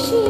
she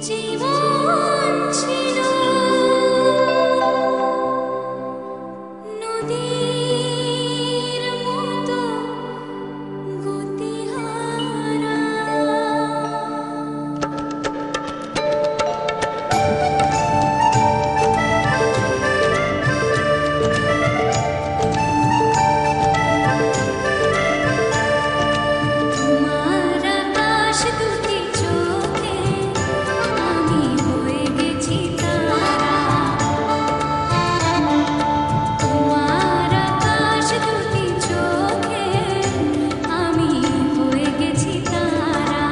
জীবন ছিল নদীর মতো গতিহারা। তোমার আকাশ দুটি চোখে আমি হয়ে গেছি তারা। তোমার আকাশ দুটি চোখে আমি হয়ে গেছি তারা।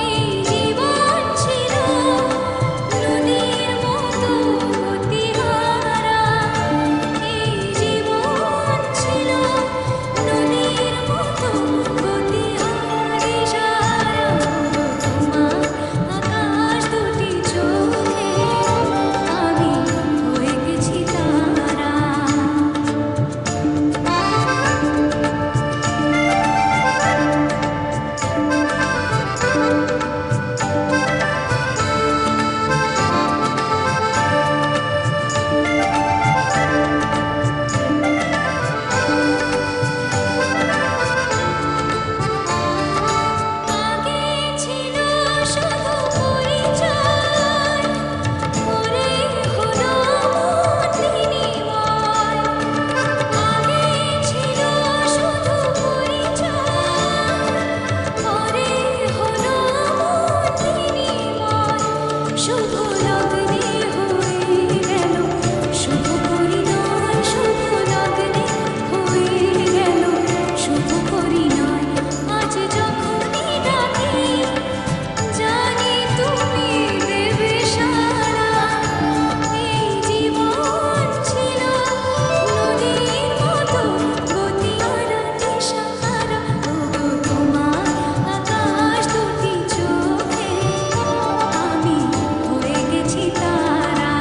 এই জীবন ছিল নদীর মতো গতিহারা। এই জীবন ছিল নদীর মতো গতিহারা। তোমার আকাশ দুটি চোখে আমি হয়ে গেছি তারা। আগে ছিল শুধু পরিচয়, পরে হলো মন বিনিময়। আগে ছিল শুধু পরিচয়, পরে হলো মন বিনিময়। শুভ লগ্নে হয়ে গেল শুভ পরিণয়। শুভ লগ্নে হয়ে গেল শুভ পরিণয়। আজ যখনই ডাকি জানি তুমি দেবে সাড়া। এই জীবন ছিল নদীর মতো গতিহারা দিশাহারা। ওগো তোমার আকাশ দুটি চোখে আমি হয়ে গেছি তারা।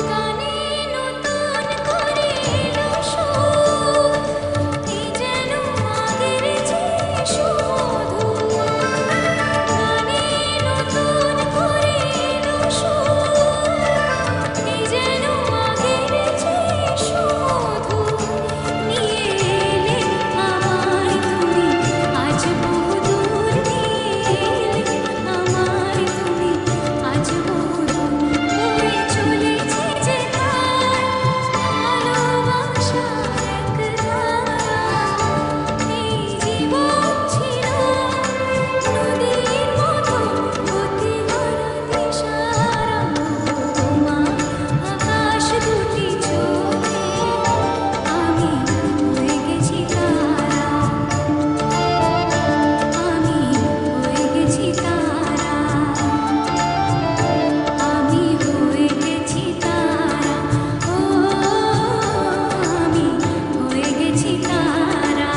গানে নতুন করে এলো সুর, এই যেন আগের চেয়ে সুমধুর। গানে নতুন করে এলো সুর, এই যেন আগের চেয়ে সুমধুর। নিয়ে এলে আমায় তুমি আজ বহুদূর। নিয়ে এলে আমায় তুমি আজ বহুদূর। বয়ে চলেছে যে তার ভালোবাসার এক ধারা। এই জীবন ছিল নদীর মতো গতিহারা দিশাহারা। তোমার আকাশ দুটি চোখে আমি হয়ে গেছি তারা। আমি হয়ে গেছি তারা। আমি হয়ে গেছি তারা। ও আমি হয়ে গেছি তারা।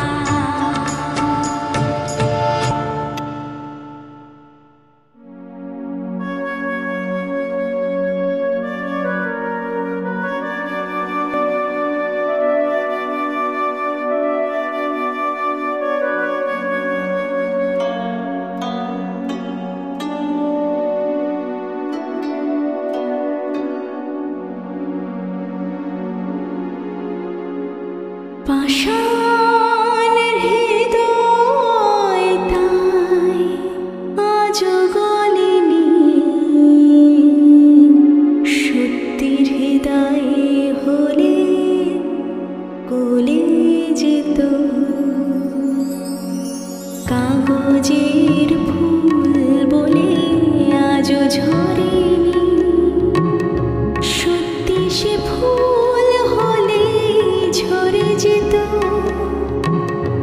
পাষাণের হৃদয় তাই আজও গলেনি। সত্যির হৃদয়ে হলে গলে যেত। কাগজের ফুল বলে আজও ঝরেনি। সত্যি সে ফুল হলে ঝরে যেত।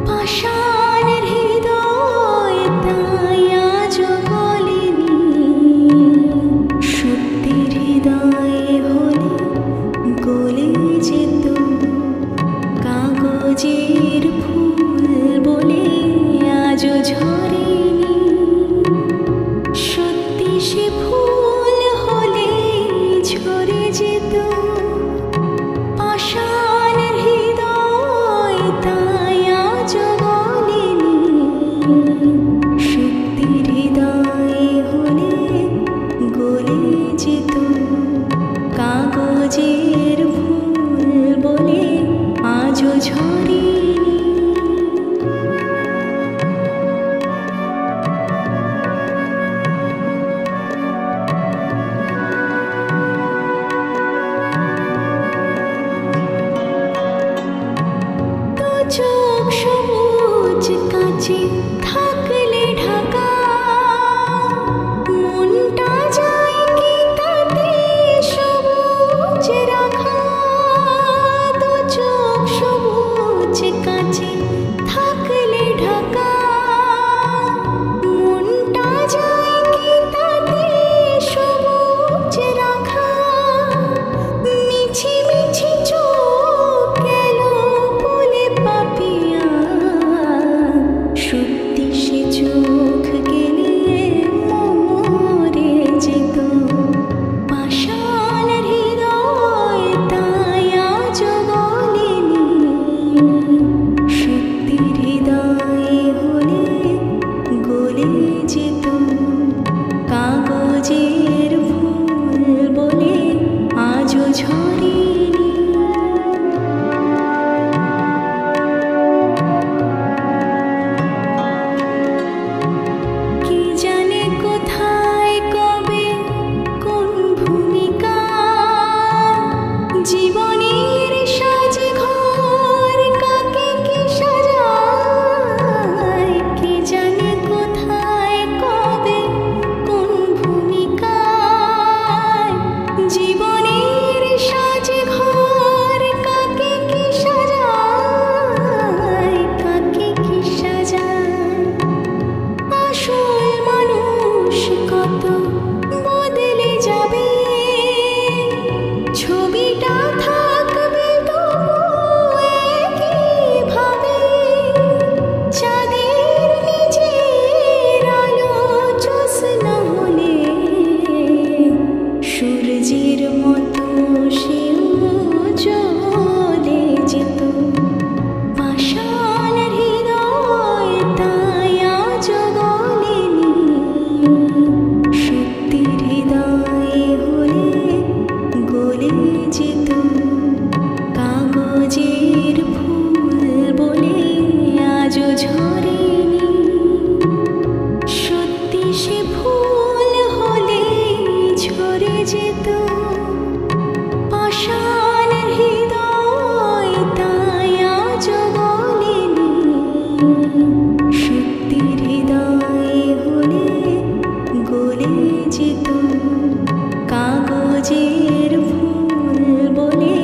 পাষাণের হৃদয় তাই আজও গলেনি। সত্যির হৃদয়ে হলে গলে যেত। কাগজ ঝরেনি। দু চোখ সবুজ কাঁচে থাকলে ঢাকা, মনটা যায় কি তাতে সবুজ রাখা। দু চোখ সবুজ কাঁচে থাকলে ঢাকা, মনটা যায় কি তাতে সবুজ রাখা। মিছি মিছি চোখ গেল বলে পাপিয়া, সত্যি সে চোখ গেলে মরে যেত। পাষাণ হৃদয় তাই আজ গলেনি, সত্যি হৃদয় হলে গলে যেত। কাগজের ফুল বলে আজও ঝরেনি। কি জানে কোথায় কবে কোন ভূমিকা, জীবনের সাজ ঘর কাকে কি সাজায়। কি জানে কোথায় কবে কোন ভূমিকা, জীবনের সাজ ঘর কাকে কি সাজায়, কাকে কি সাজায়। আসল মানুষ কত বদলে যাবে, ছবিটা থাকবে তবু একইভাবে। চাঁদের নিজের আলো জ্যোৎস্না হলে, সূর্যের মতো সেও জ্বলে যেত। পাষাণ হৃদয় তাই আজ গলেনি, সত্যি হৃদয় হলে গলে যেত। কাগজের ফুল বলে আজও ঝরেনি, সত্যি সে ফুল হলে ঝরে যেত। পাষাণ হৃদয় তাই আজ গলেনি, সত্যি হৃদয় হলে গলে যেত। কাগজের ফুল বলে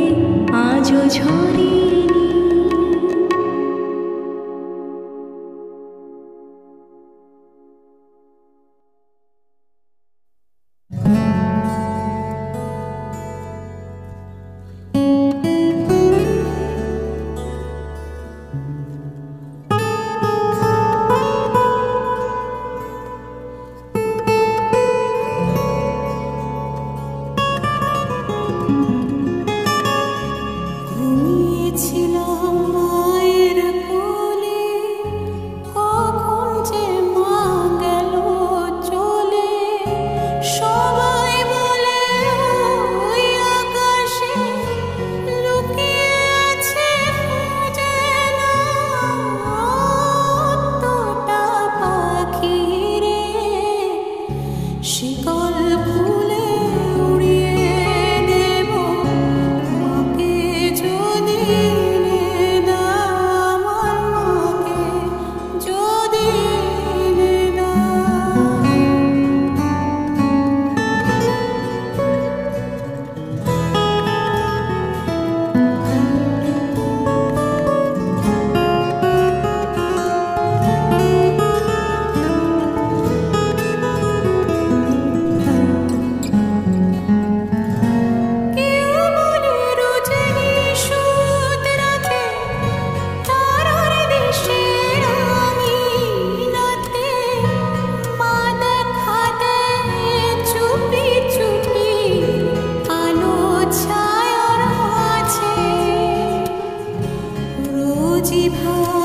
আজও ঝরেনি। ঘুমিয়েছিলাম মায়ের কোলে, কখন যে মা গেল চলে। সবাই বলে ওই আকাশে লুকিয়ে আছে খুঁজে না অতটা পাখি রে। শিকল খুলে উড়িয়ে দেব মাকে যদি এনে দাও, আমার মাকে যদি এনে দাও। কেউ বলে রজনী সুদ রাতে তারার দেশে রাঙিনাতে, মা দেখা দেয় চুপি চুপি আলো ছায়ার মাঝে। রোজই ভাই